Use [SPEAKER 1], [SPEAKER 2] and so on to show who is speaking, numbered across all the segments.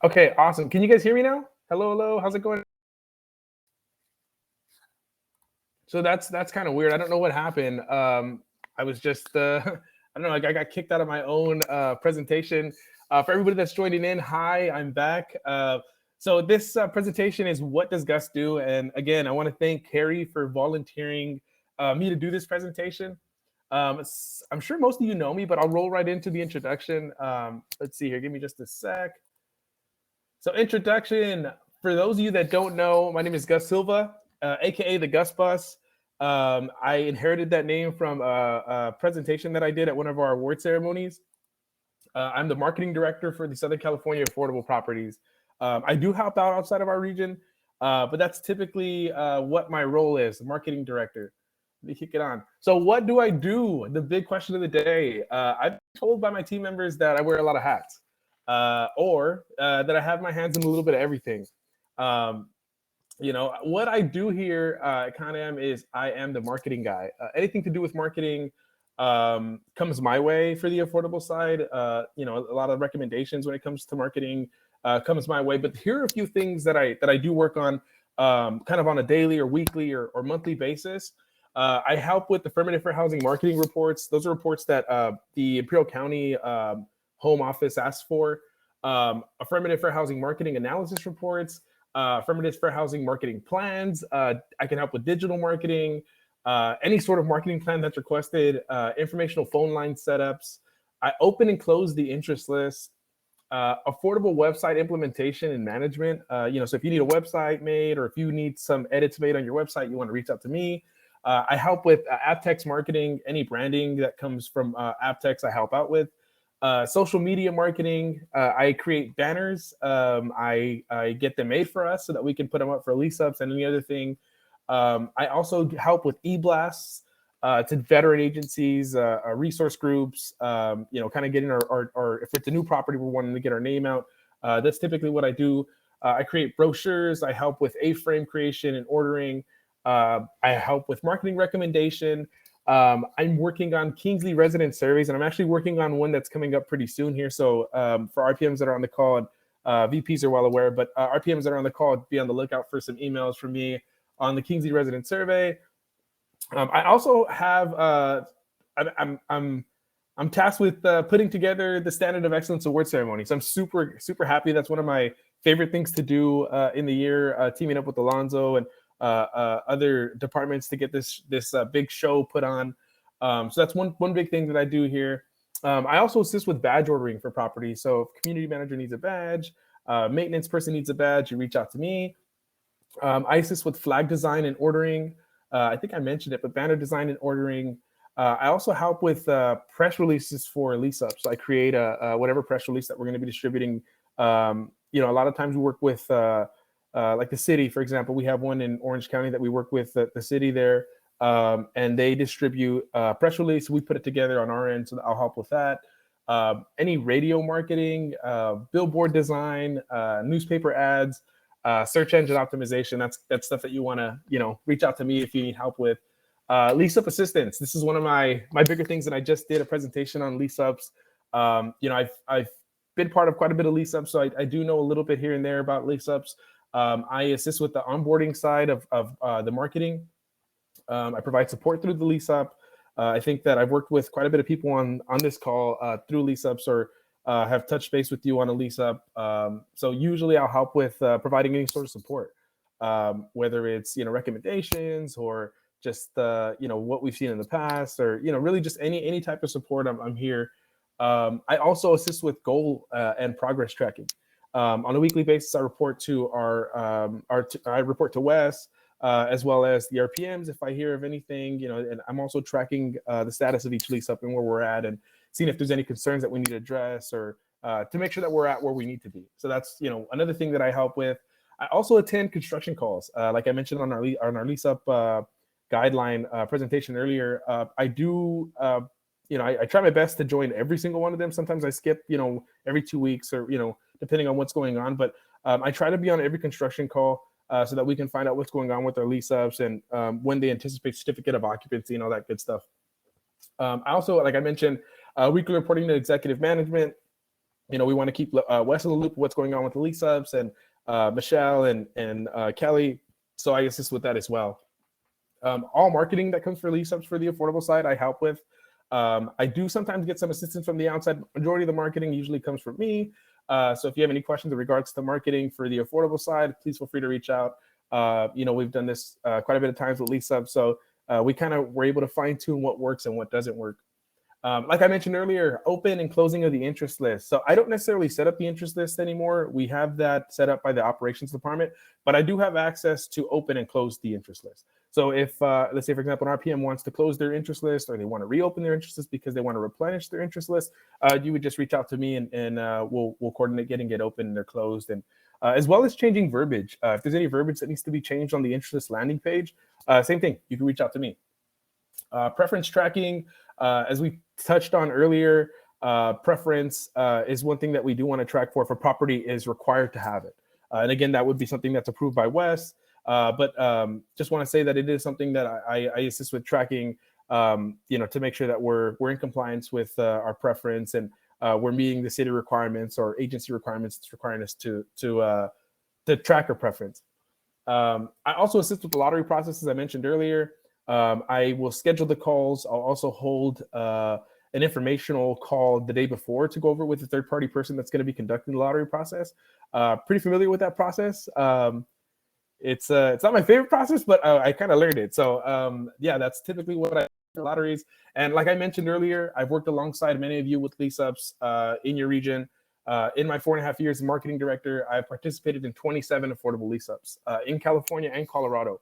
[SPEAKER 1] Okay, awesome. Can you guys hear me now? Hello, hello. How's it going? So that's kind of weird. I don't know what happened. I was just I don't know. Like I got kicked out of my own presentation. For everybody that's joining in, hi, I'm back. So this presentation is what does Gus do? And again, I want to thank Harry for volunteering me to do this presentation. I'm sure most of you know me, but I'll roll right into the introduction. Let's see here. Give me just a sec. So introduction, for those of you that don't know, my name is Gus Silva, AKA the Gus Bus. I inherited that name from a presentation that I did at one of our award ceremonies. I'm the marketing director for the Southern California Affordable Properties. I do help out outside of our region, but that's typically what my role is, marketing director. Let me kick it on. So what do I do? The big question of the day. I've been told by my team members that I wear a lot of hats, or that I have my hands in a little bit of everything. Um, what I do here at Con-Am is I am the marketing guy. Anything to do with marketing comes my way for the affordable side. A lot of recommendations when it comes to marketing comes my way. But here are a few things that I do work on, kind of on a daily or weekly or monthly basis. I help with affirmative fair housing marketing reports. Those are reports that the Imperial County Home Office asks for. Affirmative fair housing marketing analysis reports, affirmative fair housing marketing plans. I can help with digital marketing, any sort of marketing plan that's requested, informational phone line setups. I open and close the interest list, affordable website implementation and management. So if you need a website made or if you need some edits made on your website, you want to reach out to me. I help with Aptex marketing, any branding that comes from Aptex, I help out with. Social media marketing, I create banners. I get them made for us so that we can put them up for lease ups and any other thing. I also help with e-blasts to veteran agencies, resource groups, kind of getting our, if it's a new property, we're wanting to get our name out. That's typically what I do. I create brochures. I help with A-frame creation and ordering. I help with marketing recommendation. I'm working on Kingsley resident surveys, and I'm actually working on one that's coming up pretty soon here. So for RPMs that are on the call, and VPs are well aware, but RPMs that are on the call, be on the lookout for some emails from me on the Kingsley resident survey. I also have I'm tasked with putting together the Standard of Excellence Award ceremony. So I'm super happy. That's one of my favorite things to do in the year, teaming up with Alonzo and other departments to get this big show put on. So that's one big thing that I do here. I also assist with badge ordering for properties. So if community manager needs a badge, maintenance person needs a badge, you reach out to me. I assist with flag design and ordering. I think I mentioned it, but banner design and ordering. I also help with press releases for lease up. So I create whatever press release that we're going to be distributing. A lot of times we work with like the city, for example. We have one in Orange County that we work with the city there, and they distribute press release. We put it together on our end, so I'll help with that. Any radio marketing, billboard design, newspaper ads, search engine optimization. That's stuff that you want to reach out to me if you need help with. Lease up assistance. This is one of my bigger things that I just did a presentation on lease ups. I've been part of quite a bit of lease ups, so I do know a little bit here and there about lease ups. I assist with the onboarding side of the marketing. I provide support through the lease up. I think that I've worked with quite a bit of people on this call through lease ups or have touched base with you on a lease up. So usually I'll help with providing any sort of support, whether it's recommendations or just what we've seen in the past, or really just any type of support. I'm here. I also assist with goal and progress tracking. On a weekly basis, I report to I report to Wes, as well as the RPMs if I hear of anything, and I'm also tracking the status of each lease up and where we're at, and seeing if there's any concerns that we need to address, or to make sure that we're at where we need to be. So that's another thing that I help with. I also attend construction calls, like I mentioned on our lease up guideline presentation earlier. I do. I try my best to join every single one of them. Sometimes I skip, every 2 weeks, or depending on what's going on. But I try to be on every construction call so that we can find out what's going on with our lease ups and when they anticipate certificate of occupancy and all that good stuff. I also, like I mentioned, weekly reporting to executive management. we want to keep Wes in the loop of what's going on with the lease ups, and Michelle and Kelly. So I assist with that as well. All marketing that comes for lease ups for the affordable side, I help with. I do sometimes get some assistance from the outside. Majority of the marketing usually comes from me. So if you have any questions in regards to marketing for the affordable side, please feel free to reach out. We've done this quite a bit of times with lease ups, so we kind of were able to fine tune what works and what doesn't work. Like I mentioned earlier, open and closing of the interest list. So I don't necessarily set up the interest list anymore. We have that set up by the operations department, but I do have access to open and close the interest list. So if, let's say, for example, an RPM wants to close their interest list, or they want to reopen their interest list because they want to replenish their interest list, you would just reach out to me, and we'll coordinate getting it open and they're closed. And as well as changing verbiage. If there's any verbiage that needs to be changed on the interest list landing page, same thing, you can reach out to me. Preference tracking, as we touched on earlier, preference is one thing that we do want to track for. If a property is required to have it. And again, that would be something that's approved by Wes. But just want to say that it is something that I assist with tracking, to make sure that we're in compliance with our preference, and we're meeting the city requirements or agency requirements that's requiring us to track our preference. I also assist with the lottery process, as I mentioned earlier. I will schedule the calls. I'll also hold an informational call the day before to go over with the third-party person that's going to be conducting the lottery process. Pretty familiar with that process. It's not my favorite process, but I kind of learned it. So yeah, that's typically what I do lotteries. And like I mentioned earlier, I've worked alongside many of you with lease ups in your region. In my 4.5 years as marketing director, I've participated in 27 affordable lease ups in California and Colorado.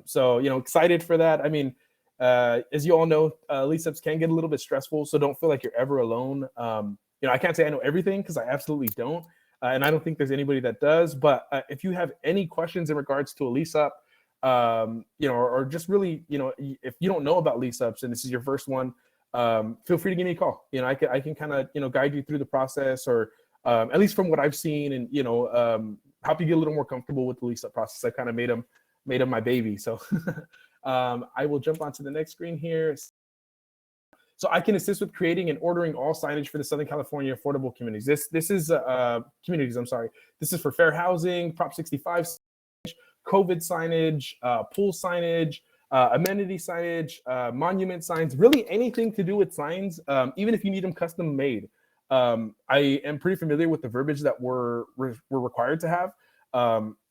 [SPEAKER 1] So, excited for that. I mean, as you all know, lease ups can get a little bit stressful, so don't feel like you're ever alone. I can't say I know everything, because I absolutely don't. And I don't think there's anybody that does. But if you have any questions in regards to a lease up, or just really, if you don't know about lease ups and this is your first one, feel free to give me a call. I can kind of, guide you through the process, or at least from what I've seen, and, help you get a little more comfortable with the lease up process. I kind of made them my baby. So I will jump onto the next screen here. So I can assist with creating and ordering all signage for the Southern California affordable communities. This is communities. I'm sorry. This is for fair housing, Prop 65 signage, COVID signage, pool signage, amenity signage, monument signs, really anything to do with signs, even if you need them custom made. I am pretty familiar with the verbiage that we're required to have.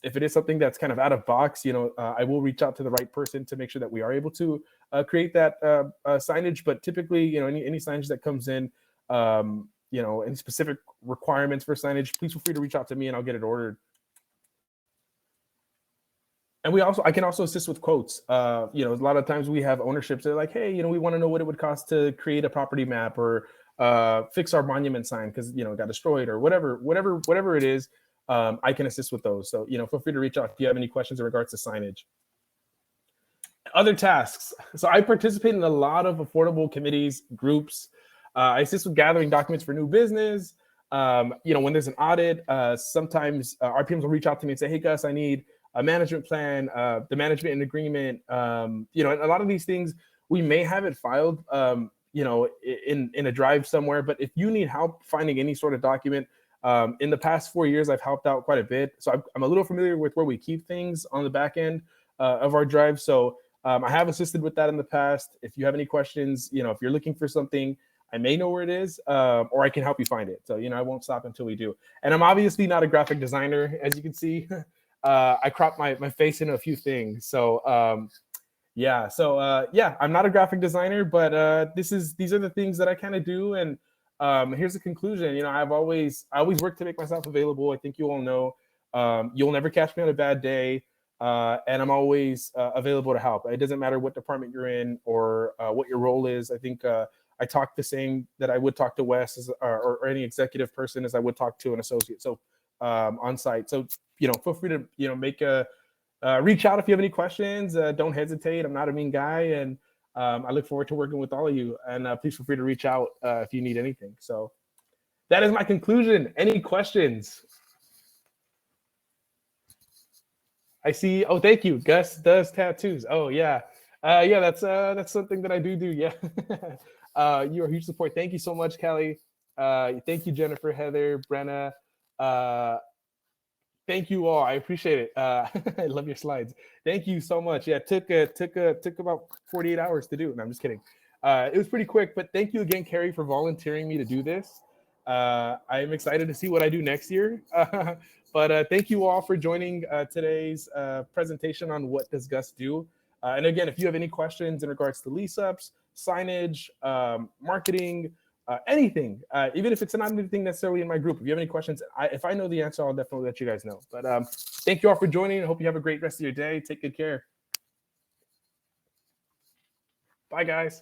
[SPEAKER 1] If it is something that's kind of out of box, I will reach out to the right person to make sure that we are able to create that signage. But typically, any signage that comes in, any specific requirements for signage, please feel free to reach out to me and I'll get it ordered. And I can also assist with quotes. A lot of times we have ownerships that are like, hey, we want to know what it would cost to create a property map, or fix our monument sign because it got destroyed, or whatever it is. I can assist with those. So, feel free to reach out if you have any questions in regards to signage. Other tasks. So I participate in a lot of affordable committees, groups. I assist with gathering documents for new business. When there's an audit, sometimes RPMs will reach out to me and say, hey, Gus, I need a management plan, the management and agreement. A lot of these things, we may have it filed, in a drive somewhere. But if you need help finding any sort of document, in the past 4 years, I've helped out quite a bit. So I'm a little familiar with where we keep things on the back end of our drive. So I have assisted with that in the past. If you have any questions, if you're looking for something, I may know where it is, or I can help you find it. So, I won't stop until we do. And I'm obviously not a graphic designer, as you can see. I cropped my face into a few things. So, I'm not a graphic designer, but these are the things that I kind of do. And here's the conclusion. I always work to make myself available. I think you all know. You'll never catch me on a bad day. And I'm always available to help. It doesn't matter what department you're in or what your role is. I think I talk the same that I would talk to Wes or any executive person as I would talk to an associate. So on site. So, feel free to, make reach out if you have any questions. Don't hesitate. I'm not a mean guy. And I look forward to working with all of you. And please feel free to reach out if you need anything. So that is my conclusion. Any questions? I see. Oh, thank you. Gus does tattoos. Oh, yeah. That's something that I do. Yeah. You're a huge support. Thank you so much, Kelly. Thank you, Jennifer, Heather, Brenna. Thank you all. I appreciate it. I love your slides. Thank you so much. Yeah, took about 48 hours to do it. No, I'm just kidding. It was pretty quick, but thank you again, Carrie, for volunteering me to do this. I am excited to see what I do next year. But thank you all for joining today's presentation on what does Gus do. And again, if you have any questions in regards to lease ups, signage, marketing, anything, even if it's not anything necessarily in my group. If you have any questions, if I know the answer, I'll definitely let you guys know. But thank you all for joining. I hope you have a great rest of your day. Take good care. Bye, guys.